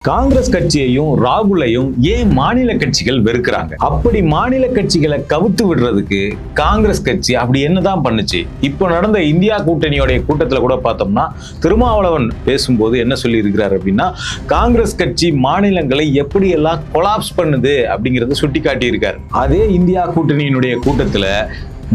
காங்கிரஸ் கட்சியையும் ராகுலையும் ஏன் மாநில கட்சிகள் வெறுக்கிறாங்க? அப்படி மாநில கட்சிகளை கவுத்து விடுறதுக்கு காங்கிரஸ் கட்சி அப்படி என்னதான் பண்ணுச்சு? இப்போ நடந்த இந்தியா கூட்டணியோடைய கூட்டத்தில் கூட பார்த்தோம்னா திருமாவளவன் பேசும்போது என்ன சொல்லி இருக்கிறார் அப்படின்னா, காங்கிரஸ் கட்சி மாநிலங்களை எப்படி எல்லாம் கொலாப்ஸ் பண்ணுது அப்படிங்கறத சுட்டி காட்டி இருக்காரு. அதே இந்தியா கூட்டணியினுடைய கூட்டத்துல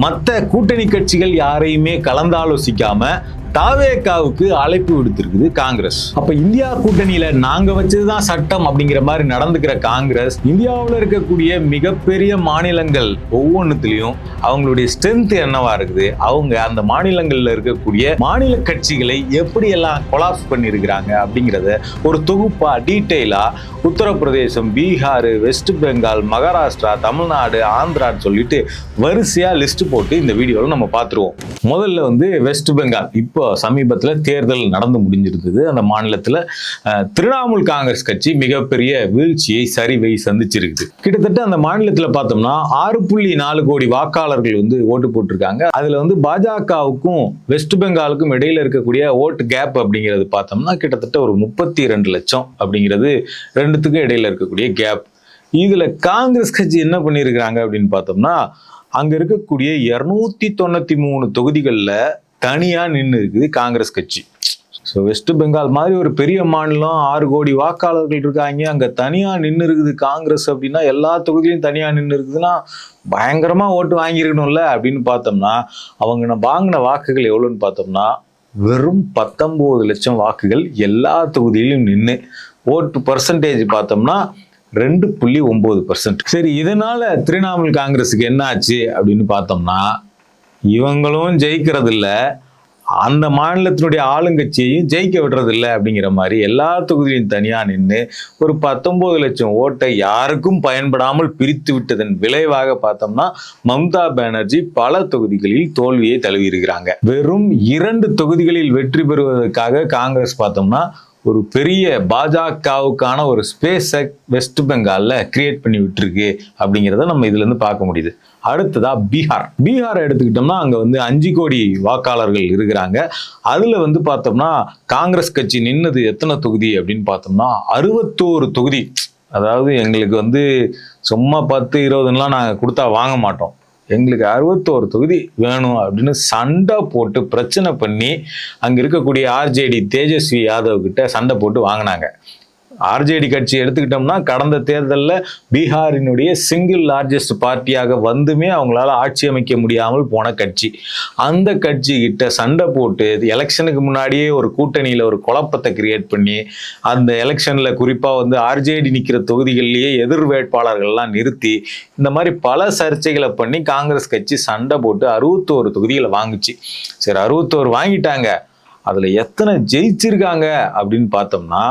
மற்ற கூட்டணி கட்சிகள் யாரையுமே கலந்தாலோசிக்காம தாவேகாவுக்கு அழைப்பு விடுத்திருக்குது காங்கிரஸ். அப்ப இந்தியா கூட்டணியில நாங்க வச்சதுதான் சட்டம் அப்படிங்கிற மாதிரி நடந்துக்கிற காங்கிரஸ் இந்தியாவில் இருக்கக்கூடிய மிகப்பெரிய மாநிலங்கள் ஒவ்வொன்றுத்திலையும் அவங்களுடைய ஸ்ட்ரென்த் என்னவா இருக்குது, அவங்க அந்த மாநிலங்கள்ல இருக்கக்கூடிய மாநில கட்சிகளை எப்படி எல்லாம் கொலாப்ஸ் பண்ணி இருக்கிறாங்க அப்படிங்கிறத ஒரு தொகுப்பா டீட்டெயிலா உத்தரப்பிரதேசம், பீகார், வெஸ்ட் பெங்கால், மகாராஷ்டிரா, தமிழ்நாடு, ஆந்திரான்னு சொல்லிட்டு வரிசையா லிஸ்ட் போட்டு இந்த வீடியோவில் நம்ம பார்த்துருவோம். முதல்ல வெஸ்ட் பெங்கால் இப்போ சமீபத்தில் தேர்தல் நடந்து முடிஞ்சிருந்தது. அந்த மாநிலத்தில் திரிணாமுல் காங்கிரஸ் கட்சி மிகப்பெரிய வீழ்ச்சியை, சரிவை சந்திச்சிருக்குது. கிட்டத்தட்ட அந்த மாநிலத்தில் பார்த்தோம்னா 6.4 கோடி வாக்காளர்கள் ஓட்டு போட்டிருக்காங்க. அதுல பாஜகவுக்கும் வெஸ்ட் பெங்காலுக்கும் இடையில இருக்கக்கூடிய ஓட்டு கேப் அப்படிங்கிறது பார்த்தோம்னா கிட்டத்தட்ட ஒரு 32 லட்சம் அப்படிங்கிறது ரெண்டுத்துக்கும் இடையில இருக்கக்கூடிய கேப். இதுல காங்கிரஸ் கட்சி என்ன பண்ணியிருக்கிறாங்க அப்படின்னு பார்த்தோம்னா, அங்க இருக்கக்கூடிய 293 தொகுதிகளில் தனியா நின்று இருக்குது காங்கிரஸ் கட்சி. ஸோ வெஸ்ட் பெங்கால் மாதிரி ஒரு பெரிய மாநிலம், 6 கோடி வாக்காளர்கள் இருக்காங்க, அங்க தனியா நின்று இருக்குது காங்கிரஸ் அப்படின்னா, எல்லா தொகுதியிலையும் தனியா நின்று இருக்குதுன்னா பயங்கரமா ஓட்டு வாங்கியிருக்கணும்ல அப்படின்னு பார்த்தோம்னா, அவங்க வாங்கின வாக்குகள் எவ்வளோன்னு பார்த்தோம்னா வெறும் 19 லட்சம் வாக்குகள் எல்லா தொகுதியிலும் நின்று. ஓட்டு பர்சன்டேஜ் பார்த்தோம்னா 2.9%. சரி, இதனால திரிணாமுல் காங்கிரஸுக்கு என்ன ஆச்சு அப்படின்னு பார்த்தோம்னா, இவங்களும் ஜெயிக்கிறது இல்லை, அந்த மாநிலத்தினுடைய ஆளுங்கட்சியையும் ஜெயிக்க விடுறது இல்லை அப்படிங்கிற மாதிரி எல்லா தொகுதியிலும் தனியா நின்று ஒரு 19 லட்சம் ஓட்டை யாருக்கும் பயன்படாமல் பிரித்து விட்டதன் விளைவாக பார்த்தோம்னா மம்தா பானர்ஜி பல தொகுதிகளில் தோல்வியை தழுவி இருக்கிறாங்க. வெறும் 2 தொகுதிகளில் வெற்றி பெறுவதற்காக காங்கிரஸ் பார்த்தோம்னா ஒரு பெரிய பாஜகவுக்கான ஒரு ஸ்பேஸை வெஸ்ட் பெங்கால்ல கிரியேட் பண்ணி விட்டுருக்கு அப்படிங்கிறத நம்ம இதுல இருந்து பார்க்க முடியுது. அடுத்ததா பீகார் எடுத்துக்கிட்டோம்னா அங்க 5 கோடி வாக்காளர்கள் இருக்கிறாங்க. அதுல பார்த்தோம்னா காங்கிரஸ் கட்சி நின்னது எத்தனை தொகுதி அப்படின்னு பார்த்தோம்னா 61 தொகுதி. அதாவது எங்களுக்கு சும்மா 10-20லாம் நாங்க கொடுத்தா வாங்க மாட்டோம், எங்களுக்கு 61 தொகுதி வேணும் அப்படின்னு சண்டை போட்டு பிரச்சனை பண்ணி அங்க இருக்கக்கூடிய ஆர்ஜேடி தேஜஸ்வி யாதவ் கிட்ட சண்டை போட்டு வாங்கினாங்க. ஆர்ஜேடி கட்சி எடுத்துக்கிட்டோம்னா கடந்த தேர்தலில் பீகாரினுடைய சிங்கிள் லார்ஜஸ்ட் பார்ட்டியாக வந்துமே அவங்களால ஆட்சி அமைக்க முடியாமல் போன கட்சி. அந்த கட்சி கிட்ட சண்டை போட்டு எலெக்ஷனுக்கு முன்னாடியே ஒரு கூட்டணியில் ஒரு குழப்பத்தை கிரியேட் பண்ணி அந்த எலெக்ஷன்ல குறிப்பாக ஆர்ஜேடி நிற்கிற தொகுதிகளிலேயே எதிர் வேட்பாளர்கள்லாம் நிறுத்தி இந்த மாதிரி பல சர்ச்சைகளை பண்ணி காங்கிரஸ் கட்சி சண்டை போட்டு 61 தொகுதிகளை வாங்குச்சு. சரி, 61 வாங்கிட்டாங்க. அதுல எத்தனை ஜெயிச்சிருக்காங்க அப்படின்னு பார்த்தோம்னா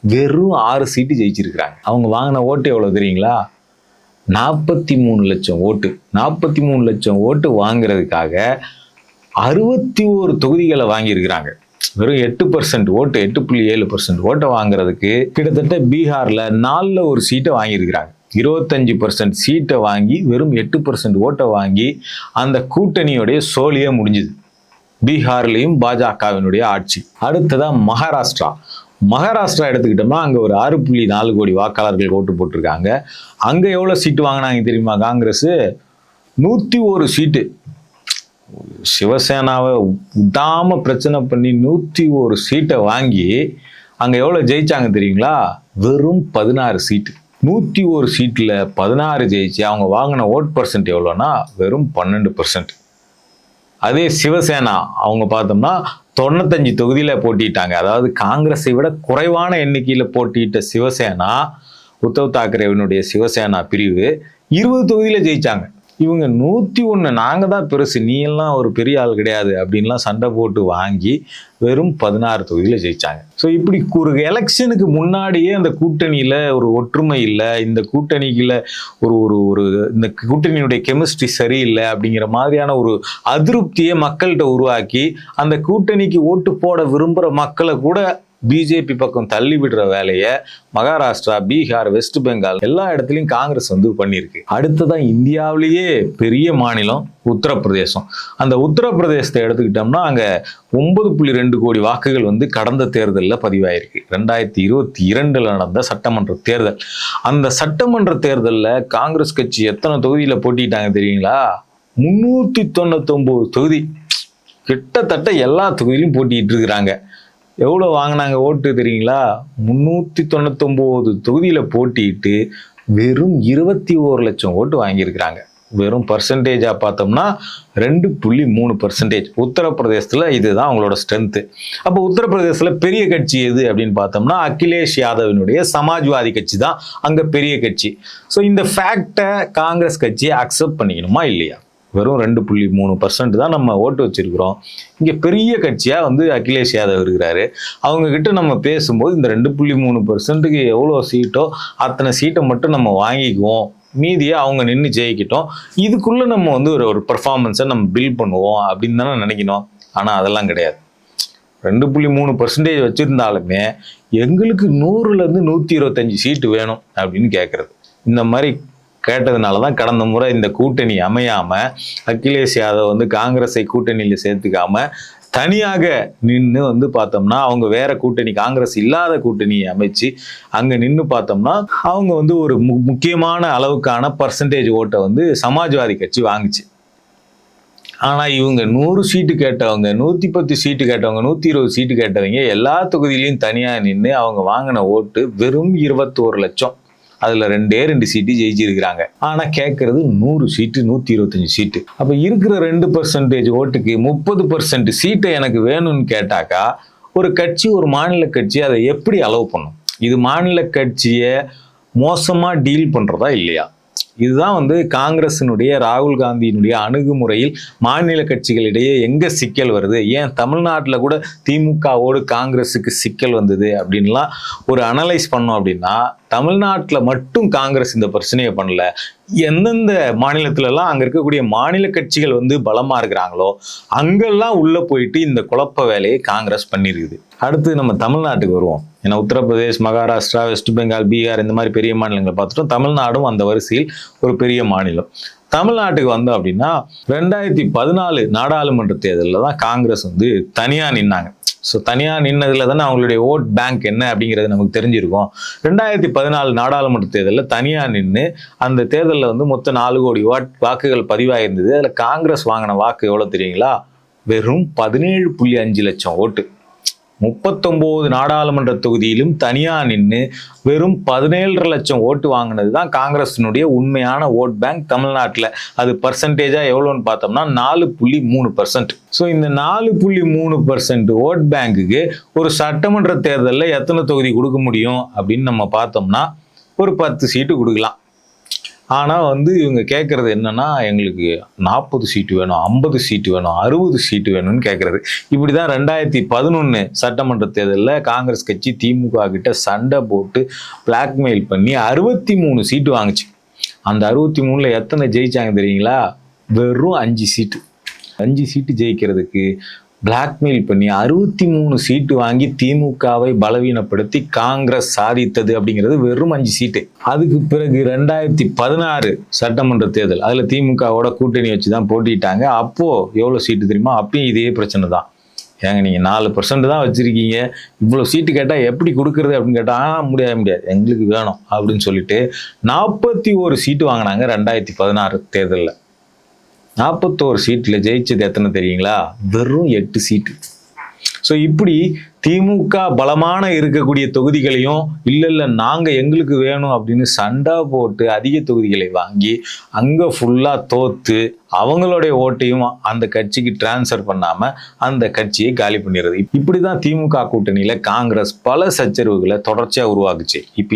வெறும் 6 சீட்டு ஜெயிச்சிருக்கிறாங்க. அவங்க வாங்கின ஓட்டு எவ்வளவு தெரியுங்களா? 43 லட்சம் ஓட்டு. 43 லட்சம் ஓட்டு வாங்குறதுக்காக 61 தொகுதிகளை வாங்கியிருக்கிறாங்க. வெறும் 8% ஓட்டு, 8.7% ஓட்டை வாங்குறதுக்கு கிட்டத்தட்ட பீகார்ல 4ல் ஒரு சீட்டை வாங்கியிருக்கிறாங்க. 25% சீட்டை வாங்கி வெறும் 8% ஓட்டை வாங்கி அந்த கூட்டணியோடைய சோழியே முடிஞ்சுது. பீகார்லையும் பாஜகவினுடைய ஆட்சி. அடுத்ததா மகாராஷ்டிரா எடுத்துக்கிட்டோம்னா அங்க ஒரு 6.4 கோடி வாக்காளர்கள் ஓட்டு போட்டிருக்காங்க. அங்க எவ்வளவு சீட்டு வாங்கினாங்க தெரியுமா? காங்கிரஸ் 101 சீட்டு. சிவசேனாவை விடாம பிரச்சனை பண்ணி 101 சீட்டை வாங்கி அங்க எவ்வளவு ஜெயிச்சாங்க தெரியுங்களா? வெறும் 16 சீட்டு. 101 சீட்ல 16 ஜெயிச்சு அவங்க வாங்கின ஓட் பர்சன்ட் எவ்வளோன்னா வெறும் 12%. அதே சிவசேனா அவங்க பார்த்தோம்னா 95 தொகுதியில போட்டிட்டாங்க. அதாவது காங்கிரஸை விட குறைவான எண்ணிக்கையில போட்டியிட்ட சிவசேனா, உத்தவ் தாக்கரேவினுடைய சிவசேனா பிரிவு 20 தொகுதியில ஜெயிச்சாங்க. இவங்க 101 நாங்க தான் பெருசு, நீ எல்லாம் ஒரு பெரிய ஆள் கிடையாது அப்படின்லாம் சண்டை போட்டு வாங்கி வெறும் 16 தொகுதியில ஜெயிச்சாங்க. ஸோ இப்படி ஒரு எலெக்ஷனுக்கு முன்னாடியே அந்த கூட்டணியில ஒரு ஒற்றுமை இல்லை, இந்த கூட்டணிக்குள்ள ஒரு ஒரு ஒரு இந்த கூட்டணியுடைய கெமிஸ்ட்ரி சரியில்லை அப்படிங்கிற மாதிரியான ஒரு அதிருப்தியை மக்கள்கிட்ட உருவாக்கி அந்த கூட்டணிக்கு ஓட்டு போட விரும்புகிற மக்களை கூட பிஜேபி பக்கம் தள்ளி விடுற வேலையை மகாராஷ்டிரா, பீகார், வெஸ்ட் பெங்கால் எல்லா இடத்துலையும் காங்கிரஸ் வந்து பண்ணியிருக்கு. அடுத்ததான் இந்தியாவிலேயே பெரிய மாநிலம் உத்தரப்பிரதேசம். அந்த உத்தரப்பிரதேசத்தை எடுத்துக்கிட்டோம்னா அங்கே 9.2 கோடி வாக்குகள் வந்து கடந்த தேர்தலில் பதிவாயிருக்கு. 2022 நடந்த சட்டமன்ற தேர்தல். அந்த சட்டமன்ற தேர்தலில் காங்கிரஸ் கட்சி எத்தனை தொகுதியில் போட்டிட்டாங்க தெரியுங்களா? 399 தொகுதி. கிட்டத்தட்ட எல்லா தொகுதியிலும் போட்டிட்டு இருக்கிறாங்க. எவ்வளோ வாங்கினாங்க ஓட்டு தெரியுங்களா? 399 தொகுதியில் போட்டிட்டு வெறும் 21 லட்சம் ஓட்டு வாங்கியிருக்கிறாங்க. வெறும் பர்சன்டேஜாக பார்த்தோம்னா 2.3%. உத்தரப்பிரதேசத்தில் இதுதான் அவங்களோட ஸ்ட்ரென்த்து. அப்போ உத்தரப்பிரதேசத்தில் பெரிய கட்சி எது அப்படின்னு பார்த்தோம்னா அகிலேஷ் யாதவினுடைய சமாஜ்வாதி கட்சி தான் அங்கே பெரிய கட்சி. ஸோ இந்த ஃபேக்டை காங்கிரஸ் கட்சியை அக்செப்ட் பண்ணிக்கணுமா இல்லையா? வெறும் 2.3% தான் நம்ம ஓட்டு வச்சிருக்கிறோம். இங்கே பெரிய கட்சியாக வந்து அகிலேஷ் யாதவ் இருக்கிறாரு. அவங்க கிட்ட நம்ம பேசும்போது இந்த 2.3%க்கு எவ்வளோ சீட்டோ அத்தனை சீட்டை மட்டும் நம்ம வாங்கிக்குவோம், மீதியை அவங்க நின்று ஜெயிக்கிட்டோம், இதுக்குள்ளே நம்ம வந்து ஒரு பெர்ஃபார்மன்ஸை நம்ம பில்ட் பண்ணுவோம் அப்படின்னு தானே நினைக்கணும். ஆனால் அதெல்லாம் கிடையாது. 2.3% வச்சுருந்தாலுமே எங்களுக்கு 100லேருந்து 125 சீட்டு வேணும் அப்படின்னு கேட்குறது. இந்த மாதிரி கேட்டதுனால தான் கடந்த முறை இந்த கூட்டணி அமையாமல் அகிலேஷ் யாதவ் வந்து காங்கிரஸை கூட்டணியில் சேர்த்துக்காம தனியாக நின்று வந்து பார்த்தோம்னா அவங்க வேற கூட்டணி, காங்கிரஸ் இல்லாத கூட்டணியை அமைச்சு அங்கே நின்று பார்த்தோம்னா அவங்க வந்து ஒரு முக்கியமான அளவுக்கான பர்சன்டேஜ் ஓட்டை வந்து சமாஜ்வாதி கட்சி வாங்குச்சு. ஆனால் இவங்க 100 சீட்டு கேட்டவங்க, 110 சீட்டு கேட்டவங்க, 120 சீட்டு கேட்டவங்க எல்லா தொகுதியிலையும் தனியாக நின்று அவங்க வாங்கின ஓட்டு வெறும் 21 லட்சம். அதில் 2 சீட்டு ஜெயிச்சிருக்கிறாங்க. ஆனால் கேட்கறது 100 சீட்டு, 125 சீட்டு. அப்போ இருக்கிற 2% ஓட்டுக்கு 30% சீட்டை எனக்கு வேணும்னு கேட்டாக்கா ஒரு கட்சி, ஒரு மாநில கட்சி அதை எப்படி அலோவ் பண்ணும்? இது மாநில கட்சியை மோசமாக டீல் பண்ணுறதா இல்லையா? இதுதான் வந்து காங்கிரசினுடைய, ராகுல் காந்தியினுடைய அணுகுமுறையில் மாநில கட்சிகளிடையே எங்கே சிக்கல் வருது, ஏன் தமிழ்நாட்டில் கூட திமுகவோடு காங்கிரஸுக்கு சிக்கல் வந்தது அப்படின்லாம் ஒரு அனலைஸ் பண்ணோம் அப்படின்னா தமிழ்நாட்டில் மட்டும் காங்கிரஸ் இந்த பிரச்சனையை பண்ணல. எந்தெந்த மாநிலத்திலலாம் அங்கே இருக்கக்கூடிய மாநில கட்சிகள் வந்து பலமாக இருக்கிறாங்களோ அங்கெல்லாம் உள்ளே போயிட்டு இந்த குழப்ப வேலையை காங்கிரஸ் பண்ணியிருக்குது. அடுத்து நம்ம தமிழ்நாட்டுக்கு வருவோம். ஏன்னா உத்தரப்பிரதேஷ், மகாராஷ்டிரா, வெஸ்ட் பெங்கால், பீகார் இந்த மாதிரி பெரிய மாநிலங்களை பார்த்துட்டோம். தமிழ்நாடும் அந்த வரிசையில் ஒரு பெரிய மாநிலம். தமிழ்நாட்டுக்கு வந்தோம் அப்படின்னா 2014 நாடாளுமன்ற தேர்தலில் தான் காங்கிரஸ் வந்து தனியாக நின்னாங்க. ஸோ தனியாக நின்னதில் தானே அவங்களுடைய ஓட் பேங்க் என்ன அப்படிங்கிறது நமக்கு தெரிஞ்சிருக்கும். 2014 நாடாளுமன்ற தேர்தலில் தனியாக நின்று அந்த தேர்தலில் வந்து மொத்தம் 4 கோடி வாக்குகள் பதிவாயிருந்தது. அதில் காங்கிரஸ் வாங்கின வாக்கு எவ்வளோ தெரியுங்களா? வெறும் 17.5 லட்சம் ஓட்டு. 39 நாடாளுமன்ற தொகுதியிலும் தனியாக நின்று வெறும் 17.5 லட்சம் ஓட்டு வாங்கினது தான் காங்கிரஸினுடைய உண்மையான ஓட் பேங்க் தமிழ்நாட்டில். அது பர்சன்டேஜாக எவ்வளோன்னு பார்த்தோம்னா 4.3%. ஸோ இந்த 4.3% ஓட் பேங்குக்கு ஒரு சட்டமன்ற தேர்தலில் எத்தனை தொகுதி கொடுக்க முடியும் அப்படின்னு நம்ம பார்த்தோம்னா ஒரு 10 சீட்டு கொடுக்கலாம். ஆனால் வந்து இவங்க கேட்குறது என்னன்னா, எங்களுக்கு 40 சீட்டு வேணும், 50 சீட்டு வேணும், 60 சீட்டு வேணும்னு கேட்குறது. இப்படி தான் 2011 சட்டமன்ற தேர்தலில் காங்கிரஸ் கட்சி திமுக கிட்ட சண்டை போட்டு பிளாக்மெயில் பண்ணி 63 சீட்டு வாங்குச்சு. அந்த 63ல் எத்தனை ஜெயிச்சாங்க தெரியுங்களா? வெறும் 5 சீட்டு. 5 சீட்டு ஜெயிக்கிறதுக்கு பிளாக்மெயில் பண்ணி 63 சீட்டு வாங்கி திமுகவை பலவீனப்படுத்தி காங்கிரஸ் சாதித்தது அப்படிங்கிறது வெறும் 5 சீட்டு. அதுக்கு பிறகு 2016 சட்டமன்ற தேர்தல், அதில் திமுகவோட கூட்டணி வச்சு தான் போட்டிட்டாங்க. அப்போது எவ்வளோ சீட்டு தெரியுமா? அப்பயும் இதே பிரச்சனை தான். ஏங்க நீங்கள் 4% தான் வச்சுருக்கீங்க, இவ்வளோ சீட்டு கேட்டால் எப்படி கொடுக்குறது அப்படின்னு கேட்டால் முடியாது, எங்களுக்கு வேணும் அப்படின்னு சொல்லிட்டு 41 சீட்டு வாங்கினாங்க 2016 தேர்தலில். 41 சீட்டில் ஜெயிச்சது எத்தனை தெரியுங்களா? வெறும் 8 சீட்டு. ஸோ இப்படி திமுக பலமான இருக்கக்கூடிய தொகுதிகளையும் இல்லை நாங்கள் எங்களுக்கு வேணும் அப்படின்னு சண்டை போட்டு அதிக தொகுதிகளை வாங்கி அங்கே ஃபுல்லாக தோற்று அவங்களுடைய ஓட்டையும் அந்த கட்சிக்கு டிரான்ஸ்ஃபர் பண்ணாமல் அந்த கட்சியை காலி பண்ணிடுறது. இப்படி தான் திமுக கூட்டணியில் காங்கிரஸ் பல சச்சரவுகளை தொடர்ச்சியாக உருவாக்குச்சு. இப்போ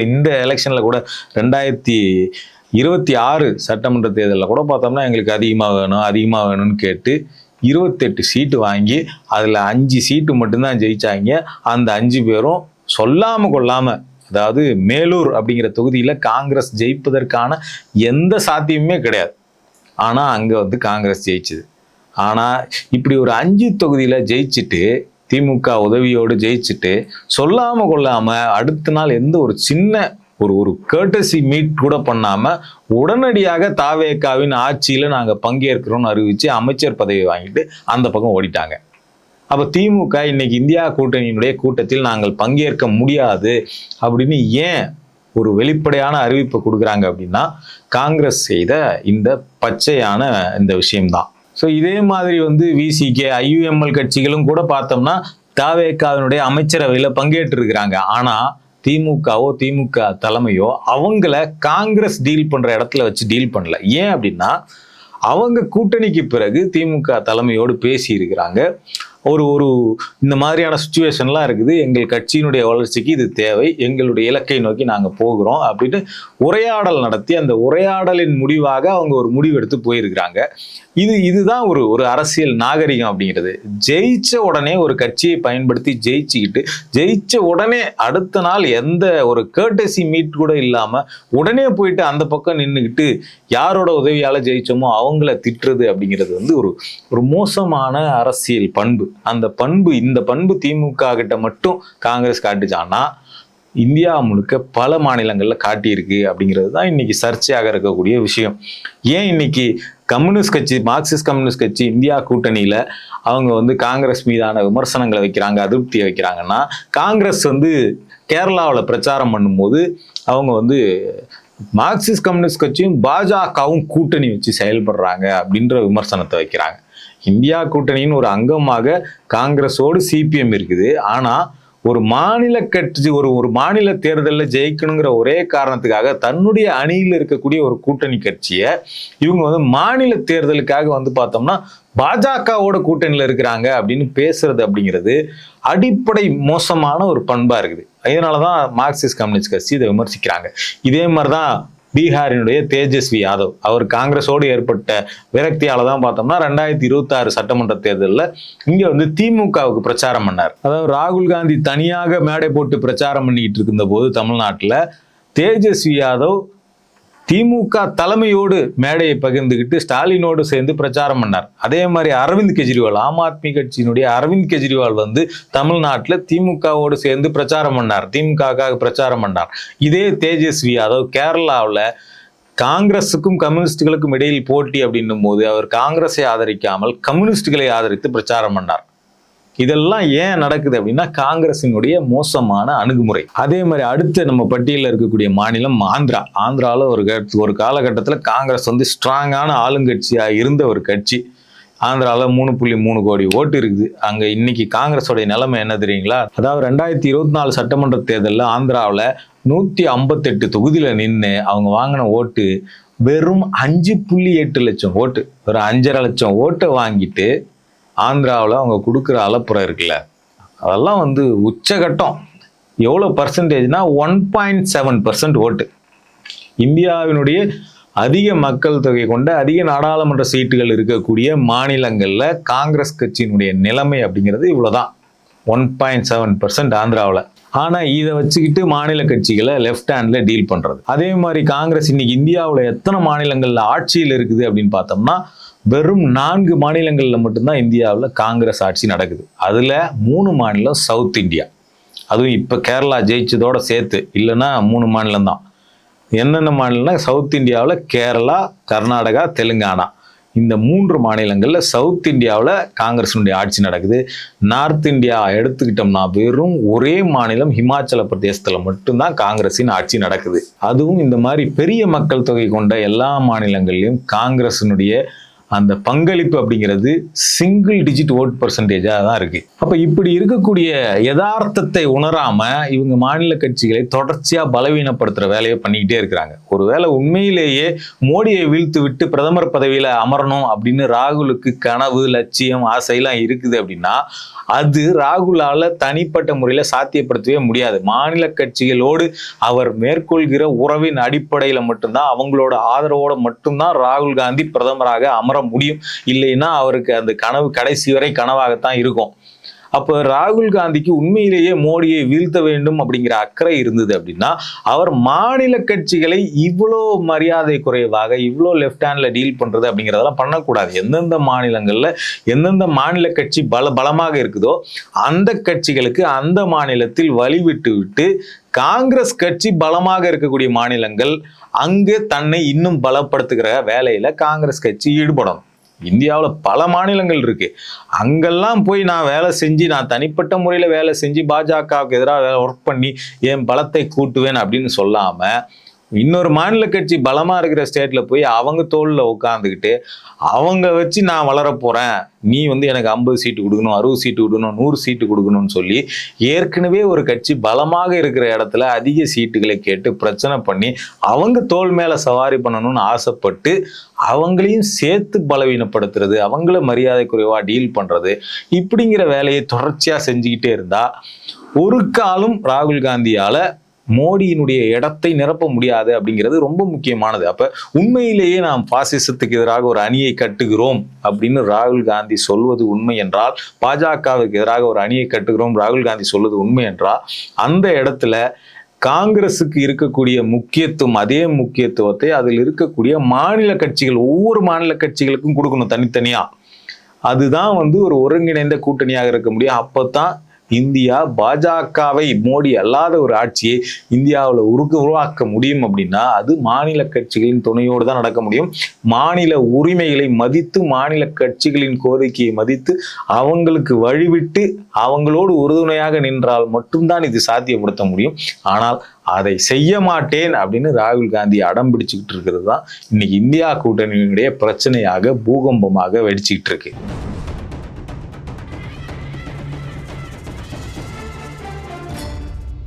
இந்த எலெக்ஷனில் கூட 2026 சட்டமன்ற தேர்தலில் கூட பார்த்தோம்னா எங்களுக்கு அதிகமாக வேணும்னு கேட்டு 28 சீட்டு வாங்கி அதில் 5 சீட்டு மட்டும்தான் ஜெயிச்சாங்க. அந்த 5 பேரும் சொல்லாமல் கொள்ளாமல், அதாவது மேலூர் அப்படிங்கிற தொகுதியில் காங்கிரஸ் ஜெயிப்பதற்கான எந்த சாத்தியமுமே கிடையாது. ஆனால் அங்கே வந்து காங்கிரஸ் ஜெயிச்சுது. ஆனால் இப்படி ஒரு 5 தொகுதியில் ஜெயிச்சுட்டு திமுக உதவியோடு ஜெயிச்சுட்டு சொல்லாம கொள்ளாம அடுத்த நாள் எந்த ஒரு சின்ன ஒரு கேர்டசி மீட் கூட பண்ணாம உடனடியாக தாவேகாவின் ஆட்சியில நாங்க பங்கேற்கிறோம்னு அறிவிச்சு அமைச்சர் பதவி வாங்கிட்டு அந்த பக்கம் ஓடிட்டாங்க. அப்ப திமுக இன்னைக்கு இந்தியா கூட்டணியினுடைய கூட்டத்தில் நாங்கள் பங்கேற்க முடியாது அப்படின்னு ஏன் ஒரு வெளிப்படையான அறிவிப்பை கொடுக்குறாங்க அப்படின்னா காங்கிரஸ் செய்த இந்த பச்சையான இந்த விஷயம்தான். ஸோ இதே மாதிரி விசிகே ஐயுஎம்எல் கட்சிகளும் கூட பார்த்தோம்னா தாவேகாவினுடைய அமைச்சரவையில் பங்கேற்று இருக்கிறாங்க. ஆனா திமுக தலைமையோ அவங்கள காங்கிரஸ் டீல் பண்ற இடத்துல வச்சு டீல் பண்ணல. ஏன் அப்படின்னா அவங்க கூட்டணிக்கு பிறகு திமுக தலைமையோடு பேசி இருக்கிறாங்க. ஒரு இந்த மாதிரியான சுச்சுவேஷன்லாம் இருக்குது, எங்கள் கட்சியினுடைய வளர்ச்சிக்கு இது தேவை, எங்களுடைய இலக்கை நோக்கி நாங்கள் போகிறோம் அப்படின்னு உரையாடல் நடத்தி அந்த உரையாடலின் முடிவாக அவங்க ஒரு முடிவெடுத்து போயிருக்கிறாங்க. இதுதான் ஒரு அரசியல் நாகரிகம் அப்படிங்கிறது. ஜெயிச்ச உடனே ஒரு கட்சியை பயன்படுத்தி ஜெயிச்ச உடனே அடுத்த நாள் எந்த ஒரு கேர்டசி மீட் கூட இல்லாம உடனே போயிட்டு அந்த பக்கம் நின்றுக்கிட்டு யாரோட உதவியால ஜெயிச்சோமோ அவங்கள திட்டுறது அப்படிங்கிறது ஒரு மோசமான அரசியல் பண்பு. இந்த பண்பு திமுக கிட்ட மட்டும் காங்கிரஸ் காட்டுச்சான்னா இந்தியா முழுக்க பல மாநிலங்கள்ல காட்டியிருக்கு அப்படிங்கிறது தான் இன்னைக்கு சர்ச்சையாக இருக்கக்கூடிய விஷயம். ஏன் இன்னைக்கு கம்யூனிஸ்ட் கட்சி, மார்க்சிஸ்ட் கம்யூனிஸ்ட் கட்சி இந்தியா கூட்டணியில அவங்க காங்கிரஸ் மீதான விமர்சனங்களை வைக்கிறாங்க, அதிருப்தியை வைக்கிறாங்கன்னா, காங்கிரஸ் கேரளாவில் பிரச்சாரம் பண்ணும்போது அவங்க மார்க்சிஸ்ட் கம்யூனிஸ்ட் கட்சியும் பாஜகவும் கூட்டணி வச்சு செயல்படுறாங்க அப்படின்ற விமர்சனத்தை வைக்கிறாங்க. இந்தியா கூட்டணியின் ஒரு அங்கமாக காங்கிரஸோடு சிபிஎம் இருக்குது. ஆனா ஒரு மாநில கட்சி ஒரு மாநில தேர்தலில் ஜெயிக்கணுங்கிற ஒரே காரணத்துக்காக தன்னுடைய அணியில் இருக்கக்கூடிய ஒரு கூட்டணி கட்சியை இவங்க மாநில தேர்தலுக்காக பார்த்தோம்னா பாஜகவோட கூட்டணியில் இருக்கிறாங்க அப்படின்னு பேசுறது அப்படிங்கிறது அடிப்படை மோசமான ஒரு பண்பா இருக்குது. அதனாலதான் மார்க்சிஸ்ட் கம்யூனிஸ்ட் கட்சி இதை விமர்சிக்கிறாங்க. இதே மாதிரிதான் பீகாரினுடைய தேஜஸ்வி யாதவ், அவர் காங்கிரஸோடு ஏற்பட்ட விரக்தியால தான் பார்த்தோம்னா 2026 சட்டமன்ற தேர்தலில் இங்க திமுகவுக்கு பிரச்சாரம் பண்ணார். அதாவது ராகுல் காந்தி தனியாக மேடை போட்டு பிரச்சாரம் பண்ணிக்கிட்டு இருந்த போது தமிழ்நாட்டில் தேஜஸ்வி யாதவ் திமுக தலைமையோடு மேடையை பகிர்ந்துக்கிட்டு ஸ்டாலினோடு சேர்ந்து பிரச்சாரம் பண்ணார். அதே மாதிரி அரவிந்த் கெஜ்ரிவால், ஆம் ஆத்மி கட்சியினுடைய அரவிந்த் கெஜ்ரிவால் தமிழ்நாட்டில் திமுகவோடு சேர்ந்து பிரச்சாரம் பண்ணார், திமுகவுக்காக பிரச்சாரம் பண்ணார். இதே தேஜஸ்வி யாதவ் கேரளாவில் காங்கிரஸுக்கும் கம்யூனிஸ்டுகளுக்கும் இடையில் போட்டி அப்படின்னும் போது அவர் காங்கிரஸை ஆதரிக்காமல் கம்யூனிஸ்டுகளை ஆதரித்து பிரச்சாரம் பண்ணார். இதெல்லாம் ஏன் நடக்குது அப்படின்னா காங்கிரசினுடைய மோசமான அணுகுமுறை. அதே மாதிரி அடுத்து நம்ம பட்டியலில் இருக்கக்கூடிய மாநிலம் ஆந்திராவில் ஒரு காலகட்டத்தில் காங்கிரஸ் ஸ்ட்ராங்கான ஆளுங்கட்சியாக இருந்த ஒரு கட்சி. ஆந்திராவில் 3.3 கோடி ஓட்டு இருக்குது. அங்க இன்னைக்கு காங்கிரஸோடைய நிலைமை என்ன தெரியுங்களா? அதாவது 2024 சட்டமன்ற தேர்தலில் ஆந்திராவில் 158 தொகுதியில நின்று அவங்க வாங்கின ஓட்டு வெறும் 5.8 லட்சம் ஓட்டு, ஒரு 5.5 லட்சம் ஓட்டை வாங்கிட்டு ஆந்திராவில் அவங்க கொடுக்குற அலப்புறம் இருக்குல்ல, அதெல்லாம் உச்சகட்டம். எவ்வளோ பர்சன்டேஜ்னா 1.7% ஓட்டு. இந்தியாவினுடைய அதிக மக்கள் தொகை கொண்ட அதிக நாடாளுமன்ற சீட்டுகள் இருக்கக்கூடிய மாநிலங்கள்ல காங்கிரஸ் கட்சியினுடைய நிலைமை அப்படிங்கிறது இவ்வளவுதான், 1.7% ஆந்திராவில். ஆனா இதை வச்சுக்கிட்டு மாநில கட்சிகளை லெஃப்ட் ஹேண்ட்ல டீல் பண்றது. அதே மாதிரி காங்கிரஸ் இன்னைக்கு இந்தியாவில் எத்தனை மாநிலங்கள்ல ஆட்சியில் இருக்குது அப்படின்னு பார்த்தோம்னா வெறும் 4 மாநிலங்கள்ல மட்டும்தான் இந்தியாவில் காங்கிரஸ் ஆட்சி நடக்குது. அதுல 3 மாநிலம் சவுத் இந்தியா, அதுவும் இப்ப கேரளா ஜெயிச்சதோட சேர்த்து, இல்லைன்னா 3 மாநிலம் தான். என்னென்ன மாநிலம்னா சவுத் இந்தியாவில் கேரளா, கர்நாடகா, தெலுங்கானா, இந்த 3 மாநிலங்கள்ல சவுத் இந்தியாவில் காங்கிரஸினுடைய ஆட்சி நடக்குது. நார்த் இந்தியா எடுத்துக்கிட்டோம்னா வெறும் ஒரே மாநிலம் ஹிமாச்சல பிரதேசத்துல மட்டும்தான் காங்கிரஸின் ஆட்சி நடக்குது. அதுவும் இந்த மாதிரி பெரிய மக்கள் தொகை கொண்ட எல்லா மாநிலங்கள்லயும் காங்கிரஸினுடைய அந்த பங்களிப்பு அப்படிங்கிறது சிங்கிள் டிஜிட் ஓட் பர்சன்டேஜாக தான் இருக்கு. அப்ப இப்படி இருக்கக்கூடிய யதார்த்தத்தை உணராம இவங்க மாநில கட்சிகளை தொடர்ச்சியா பலவீனப்படுத்துற வேலையை பண்ணிக்கிட்டே இருக்கிறாங்க. ஒருவேளை உண்மையிலேயே மோடியை வீழ்த்து விட்டு பிரதமர் பதவியில அமரணும் அப்படின்னு ராகுலுக்கு கனவு, லட்சியம், ஆசையெல்லாம் இருக்குது அப்படின்னா அது ராகுலால தனிப்பட்ட முறையில சாத்தியப்படுத்தவே முடியாது. மாநில கட்சிகளோடு அவர் மேற்கொள்கிற உறவின் அடிப்படையில மட்டும்தான், அவங்களோட ஆதரவோட மட்டும்தான் ராகுல் காந்தி பிரதமராக அமர முடியும். இல்லைன்னா அவருக்கு அந்த கனவு கடைசி வரை கனவாகத்தான் இருக்கும். அப்போ ராகுல் காந்திக்கு உண்மையிலேயே மோடியை வீழ்த்த வேண்டும் அப்படிங்கிற அக்கறை இருந்தது அப்படின்னா அவர் மாநில கட்சிகளை இவ்வளோ மரியாதை குறைவாக இவ்வளோ லெஃப்ட் ஹேண்ட்ல டீல் பண்றது அப்படிங்கிறதெல்லாம் பண்ணக்கூடாது. எந்தெந்த மாநிலங்கள்ல எந்தெந்த மாநில கட்சி பலமாக இருக்குதோ அந்த கட்சிகளுக்கு அந்த மாநிலத்தில் வழிவிட்டு விட்டு காங்கிரஸ் கட்சி பலமாக இருக்கக்கூடிய மாநிலங்கள் அங்கு தன்னை இன்னும் பலப்படுத்துகிற வேலையில காங்கிரஸ் கட்சி ஈடுபடும். இந்தியாவில் பல மாநிலங்கள் இருக்கு. அங்கெல்லாம் போய் நான் வேலை செஞ்சு நான் தனிப்பட்ட முறையில் வேலை செஞ்சு பாஜகவுக்கு எதிராக ஒர்க் பண்ணி என் பலத்தை கூட்டுவேன் அப்படின்னு சொல்லாம இன்னொரு மாநில கட்சி பலமா இருக்கிற ஸ்டேட்ல போய் அவங்க தோல்ல உட்காந்துக்கிட்டு அவங்க வச்சு நான் வளர போறேன், நீ எனக்கு 50 சீட்டு கொடுக்கணும், 60 சீட்டு கொடுக்கணும், 100 சீட்டு கொடுக்கணும்னு சொல்லி ஏற்கனவே ஒரு கட்சி பலமாக இருக்கிற இடத்துல அதிக சீட்டுகளை கேட்டு பிரச்சனை பண்ணி அவங்க தோல் மேல சவாரி பண்ணணும்னு ஆசைப்பட்டு அவங்களையும் சேர்த்து பலவீனப்படுத்துறது, அவங்கள மரியாதை குறைவா டீல் பண்றது, இப்படிங்கிற வேலையை தொடர்ச்சியா செஞ்சுக்கிட்டே இருந்தா ஒரு காலம் ராகுல் காந்தியால மோடியினுடைய இடத்தை நிரப்ப முடியாது அப்படிங்கிறது ரொம்ப முக்கியமானது. அப்ப உண்மையிலேயே நாம் பாசிசத்துக்கு எதிராக ஒரு அணியை கட்டுகிறோம் அப்படின்னு ராகுல் காந்தி சொல்வது உண்மை என்றால், பாஜகவுக்கு எதிராக ஒரு அணியை கட்டுகிறோம் ராகுல் காந்தி சொல்வது உண்மை என்றால், அந்த இடத்துல காங்கிரஸுக்கு இருக்கக்கூடிய முக்கியத்துவம் அதே முக்கியத்துவத்தை அதில் இருக்கக்கூடிய மாநில கட்சிகள் ஒவ்வொரு மாநில கட்சிகளுக்கும் கொடுக்கணும் தனித்தனியா. அதுதான் ஒரு ஒருங்கிணைந்த கூட்டணியாக இருக்க முடியும். அப்பதான் இந்தியா பாஜகவை மோடி அல்லாத ஒரு ஆட்சியை இந்தியாவில் உருவாக்க முடியும். அப்படின்னா அது மாநில கட்சிகளின் துணையோடு தான் நடக்க முடியும். மாநில உரிமைகளை மதித்து மாநில கட்சிகளின் கோரிக்கையை மதித்து அவங்களுக்கு வழிவிட்டு அவங்களோடு உறுதுணையாக நின்றால் மட்டும்தான் இது சாத்தியப்படுத்த முடியும். ஆனால் அதை செய்ய மாட்டேன் அப்படின்னு ராகுல் காந்தி அடம் பிடிச்சுக்கிட்டு இருக்கிறது தான் இன்னைக்கு இந்தியா கூட்டணியினுடைய பிரச்சனையாக பூகம்பமாக வெடிச்சுக்கிட்டு இருக்கு.